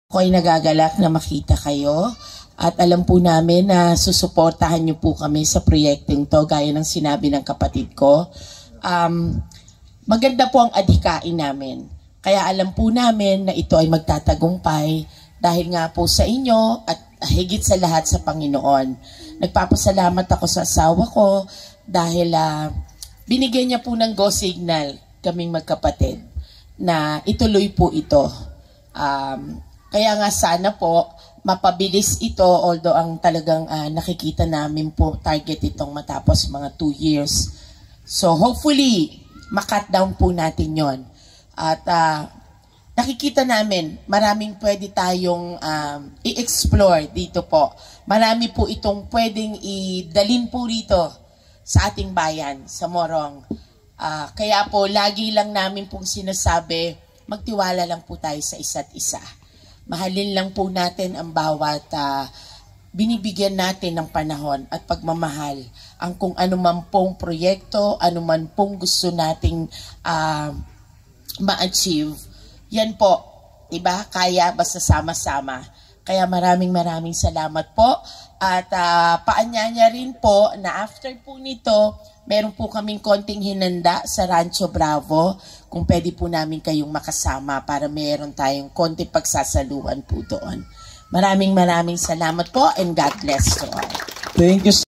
Ako ay nagagalak na makita kayo at alam po namin na susuportahan niyo po kami sa proyektong to gaya ng sinabi ng kapatid ko. Maganda po ang adhikain namin. Kaya alam po namin na ito ay magtatagumpay dahil nga po sa inyo at higit sa lahat sa Panginoon. Nagpapasalamat ako sa asawa ko dahil binigyan niya po ng go signal kaming magkapatid na ituloy po ito. Kaya nga sana po mapabilis ito, although ang talagang nakikita namin po target itong matapos mga 2 years. So hopefully makat down po natin yon. At nakikita namin maraming pwede tayong i-explore dito po. Marami po itong pwedeng idalin po rito sa ating bayan, sa Morong. Kaya po lagi lang namin pong sinasabi, magtiwala lang po tayo sa isa't isa. Mahalin lang po natin ang bawat binibigyan natin ng panahon at pagmamahal. Ang kung anuman pong proyekto, anuman pong gusto nating ma-achieve, yan po, diba? Kaya basta sama-sama. Kaya maraming salamat po. At paanyaya rin po na after po nito, meron po kaming konting hinanda sa Rancho Bravo kung pwede po namin kayong makasama para meron tayong konting pagsasaluhan po doon. Maraming salamat po and God bless to all. Thank you.